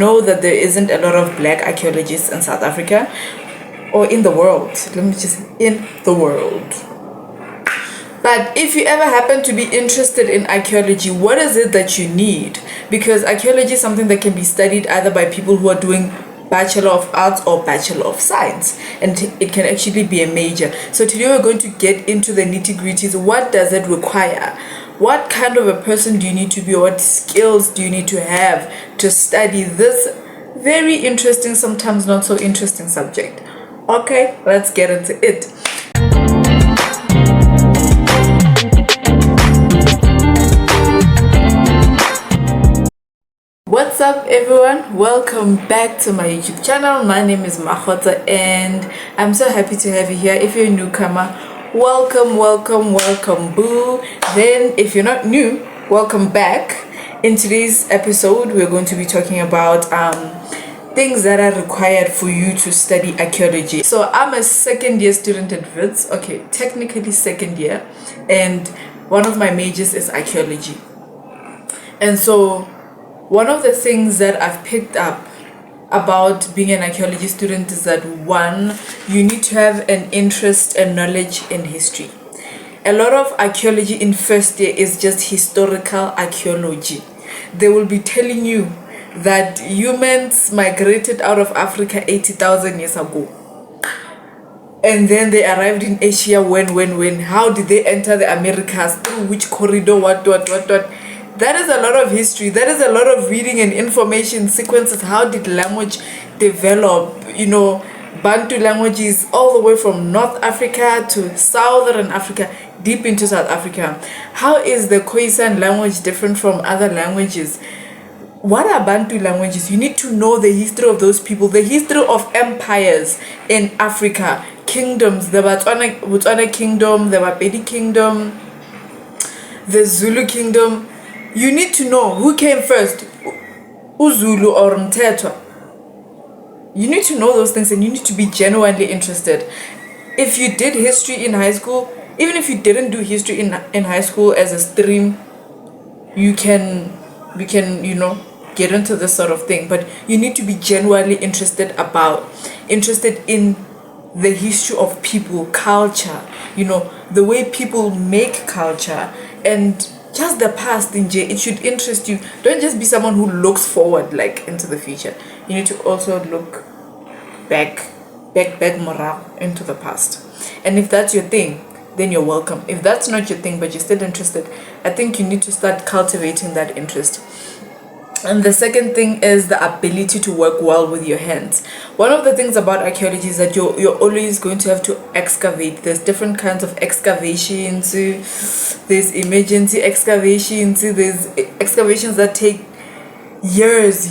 Know that there isn't a lot of black archaeologists in South Africa or in the world. Let me just in the world. But if you ever happen to be interested in archaeology, what is it that you need? Because archaeology is something that can be studied either by people who are doing Bachelor of Arts or Bachelor of Science, and it can actually be a major. So today we're going to get into the nitty-gritties. What does it require? What kind of a person do you need to be, or what skills do you need to have to study this very interesting, sometimes not so interesting subject? Okay, let's get into it. What's up everyone, welcome back to my YouTube channel. My name is Makgotso and I'm so happy to have you here. If you're a newcomer, welcome boo. Then if you're not new, welcome back. In today's episode we're going to be talking about things that are required for you to study archaeology. So I'm a second year student at Wits, okay, technically second year, and one of my majors is archaeology. And so one of the things that I've picked up about being an archaeology student is that, one, you need to have an interest and knowledge in history. A lot of archaeology in first year is just historical archaeology. They will be telling you that humans migrated out of Africa 80,000 years ago. And then they arrived in Asia when? How did they enter the Americas? Through which corridor? What? That is a lot of history. That is a lot of reading and information sequences. How did language develop? You know, Bantu languages all the way from North Africa to Southern Africa, deep into South Africa. How is the Khoisan language different from other languages? What are Bantu languages? You need to know the history of those people, the history of empires in Africa, kingdoms, the Botswana kingdom, the Bapedi kingdom, the Zulu kingdom. You need to know who came first, Uzulu or Mtetwa. You need to know those things and you need to be genuinely interested. If you did history in high school, even if you didn't do history in high school as a stream, we can, you know, get into this sort of thing. But you need to be genuinely interested in the history of people, culture, you know, the way people make culture, and just the past in J. It should interest you. Don't just be someone who looks forward, like into the future. You need to also look back morale into the past. And if that's your thing, then you're welcome. If that's not your thing but you're still interested, I think you need to start cultivating that interest. And the second thing is the ability to work well with your hands. One of the things about archaeology is that you're always going to have to excavate. There's different kinds of excavations. There's emergency excavations. There's excavations that take years,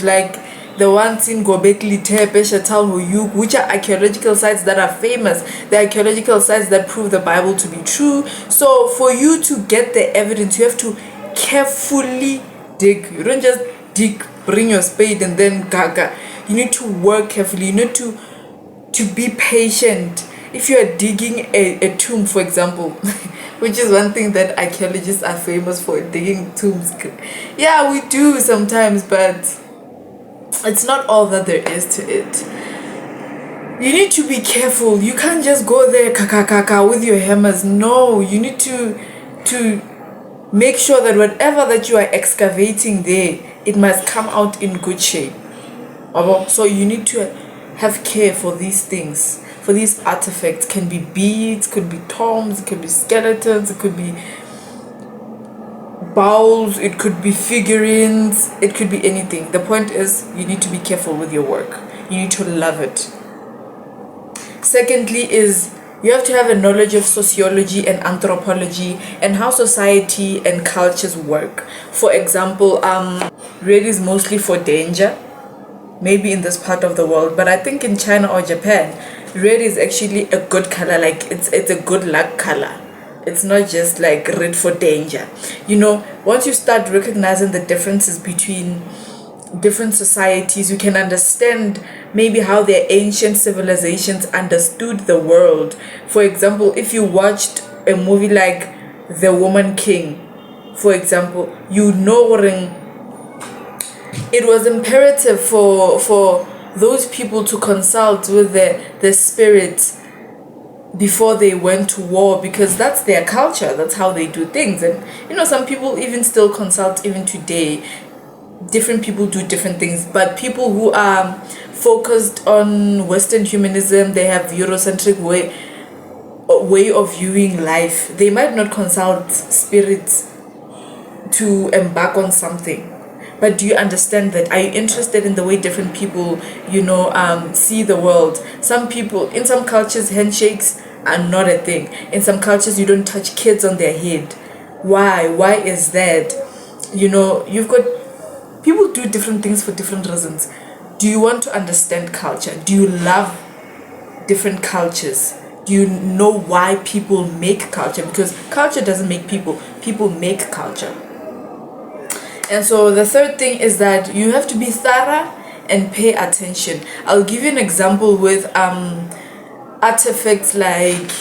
like the ones in Gobekli Tepe, Chatal Huyuk, which are archaeological sites that are famous. The archaeological sites that prove the Bible to be true. So for you to get the evidence, you have to carefully dig. You don't just dig, bring your spade and then gaga. You need to work carefully. You need to be patient. If you are digging a tomb, for example, which is one thing that archaeologists are famous for, digging tombs. Yeah, we do sometimes, but it's not all that there is to it. You need to be careful. You can't just go there with your hammers. No, you need to make sure that whatever that you are excavating there, it must come out in good shape. So you need to have care for these things, for these artifacts. Can be beads, could be tombs, it could be skeletons, it could be bowls, it could be figurines, it could be anything. The point is, you need to be careful with your work. You need to love it. Secondly is, you have to have a knowledge of sociology and anthropology and how society and cultures work. For example, red is mostly for danger, maybe in this part of the world, but I think in China or Japan, red is actually a good color. Like it's a good luck color. It's not just like red for danger. You know, once you start recognizing the differences between different societies, you can understand maybe how their ancient civilizations understood the world. For example, if you watched a movie like The Woman King, for example, you know it was imperative for those people to consult with the spirits before they went to war, because that's their culture, that's how they do things. And some people even still consult even today. Different people do different things, but people who are focused on Western humanism, they have Eurocentric way of viewing life, they might not consult spirits to embark on something. But do you understand that? Are you interested in the way different people see the world? Some people, in some cultures, handshakes are not a thing. In some cultures, you don't touch kids on their head. Why is that? You've got people do different things for different reasons. Do you want to understand culture? Do you love different cultures? Do you know why people make culture? Because culture doesn't make people make culture. And so the third thing is that you have to be thorough and pay attention. I'll give you an example with artifacts like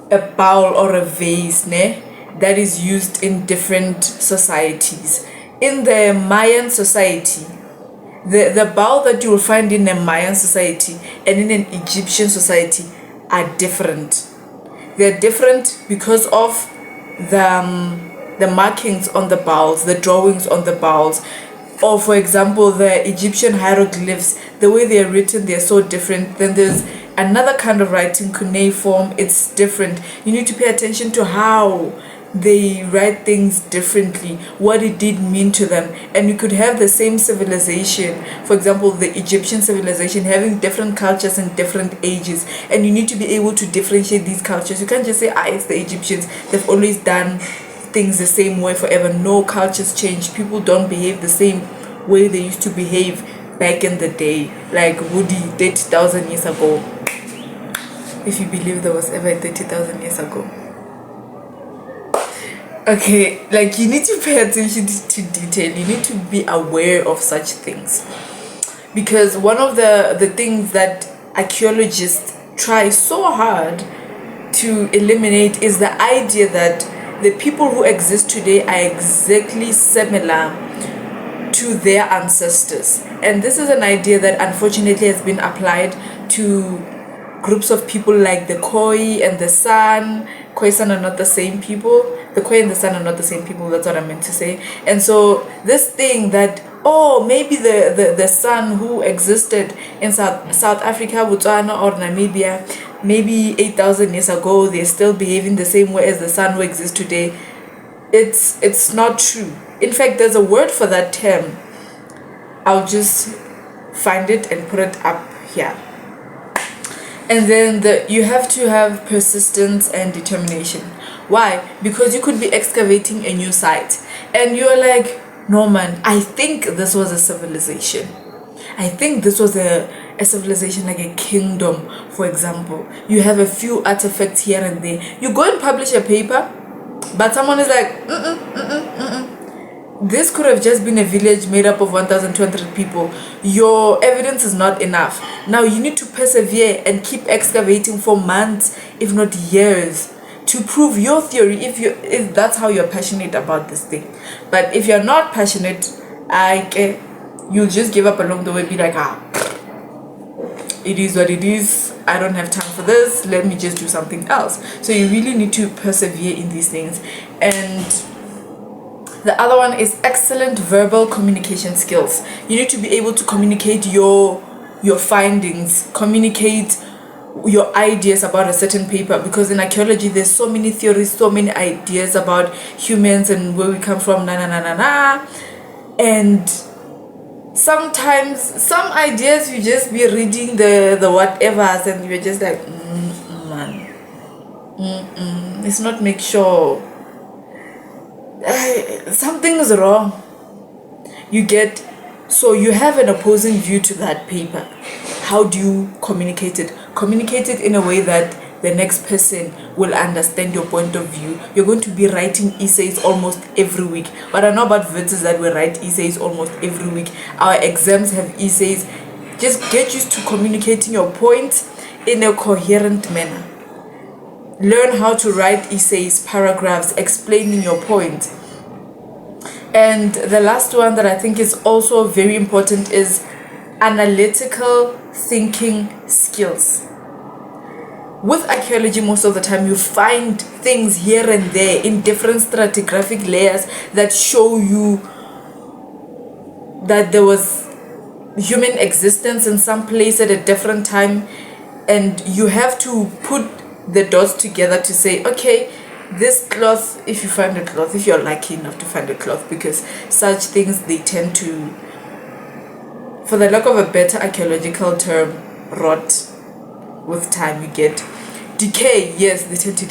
a bowl or a vase that is used in different societies. In the Mayan society, the bowl that you will find in a Mayan society and in an Egyptian society are different. They're different because of the markings on the bowls, the drawings on the bowls. Or for example, the Egyptian hieroglyphs, the way they're written, they're so different. Then there's another kind of writing, cuneiform, it's different. You need to pay attention to how they write things differently, what it did mean to them. And you could have the same civilization, for example the Egyptian civilization, having different cultures in different ages, and you need to be able to differentiate these cultures. You can't just say it's the Egyptians, they've always done things the same way forever. No, cultures change. People don't behave the same way they used to behave back in the day, like Woody 30,000 years ago, if you believe there was ever 30,000 years ago. Okay, like you need to pay attention to detail. You need to be aware of such things, because one of the things that archaeologists try so hard to eliminate is the idea that the people who exist today are exactly similar to their ancestors. And this is an idea that unfortunately has been applied to groups of people like the Khoi and the San. Khoi-San are not the same people. The Khoi and the San are not the same people, that's what I meant to say. And so this thing that, maybe the San who existed in South Africa, Botswana or Namibia, maybe 8,000 years ago, they're still behaving the same way as the San who exists today. It's not true. In fact, there's a word for that term. I'll just find it and put it up here. And then you have to have persistence and determination. Why? Because you could be excavating a new site and you're like, no man, I think this was a civilization. I think this was a civilization, like a kingdom, for example. You have a few artifacts here and there. You go and publish a paper, but someone is like, this could have just been a village made up of 1,200 people. Your evidence is not enough. Now you need to persevere and keep excavating for months, if not years, to prove your theory, if that's how you're passionate about this thing. But if you're not passionate, you'll just give up along the way, be like, it is what it is, I don't have time for this, let me just do something else. So you really need to persevere in these things. And the other one is excellent verbal communication skills. You need to be able to communicate your findings, communicate your ideas about a certain paper, because in archaeology there's so many theories, so many ideas about humans and where we come from, and sometimes some ideas you just be reading the whatevers and you're just like, let's not make sure something is wrong. So you have an opposing view to that paper. How do you communicate it? Communicate it in a way that the next person will understand your point of view. You're going to be writing essays almost every week. What I know about Wits is that we write essays almost every week. Our exams have essays. Just get used to communicating your point in a coherent manner. Learn how to write essays, paragraphs, explaining your point. And the last one that I think is also very important is analytical thinking skills. With archaeology, most of the time you find things here and there in different stratigraphic layers that show you that there was human existence in some place at a different time, and you have to put the dots together to say, okay, this cloth, if you find a cloth, if you're lucky enough to find a cloth, because such things, they tend to, for the lack of a better archaeological term, rot with time. You get decay. Yes, they tend to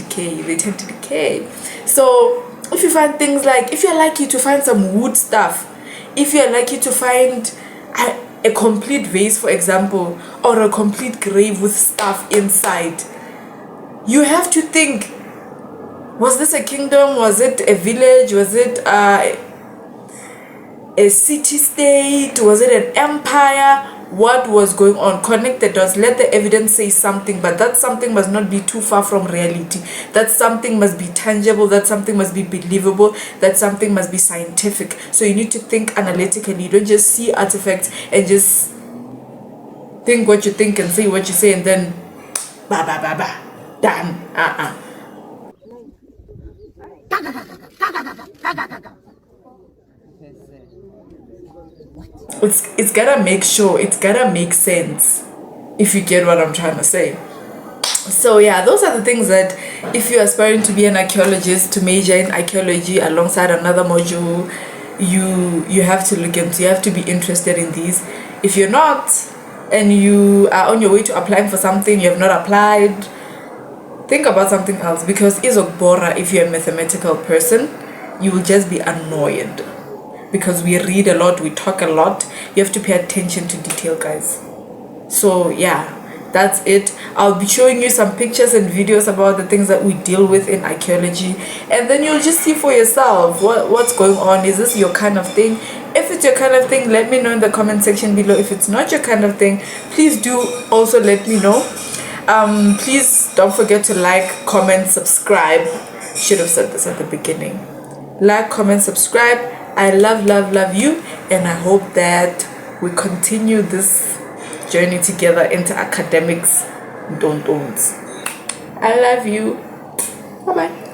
decay. So if you find things like, if you're lucky to find some wood stuff, if you're lucky to find a complete vase, for example, or a complete grave with stuff inside, you have to think, was this a kingdom? Was it a village? Was it a city-state? Was it an empire? What was going on? Connect the dots. Let the evidence say something, but that something must not be too far from reality. That something must be tangible. That something must be believable. That something must be scientific. So you need to think analytically. You don't just see artifacts and just think what you think and say what you say and then done. It's gotta make sure, it's gotta make sense, if you get what I'm trying to say. So yeah, those are the things that if you're aspiring to be an archaeologist, to major in archaeology alongside another module, you have to look into. You have to be interested in these. If you're not, and you are on your way to applying for something, you have not applied, think about something else, because izokubora if you're a mathematical person. You will just be annoyed, because we read a lot, we talk a lot. You have to pay attention to detail, guys. So yeah, that's it. I'll be showing you some pictures and videos about the things that we deal with in archaeology, and then you'll just see for yourself what's going on. Is this your kind of thing? If it's your kind of thing, let me know in the comment section below. If it's not your kind of thing, please do also let me know. Please don't forget to like, comment, subscribe. Should have said this at the beginning. Like, comment, subscribe. I love you, and I hope that we continue this journey together into academics. Don't. I love you. Bye bye.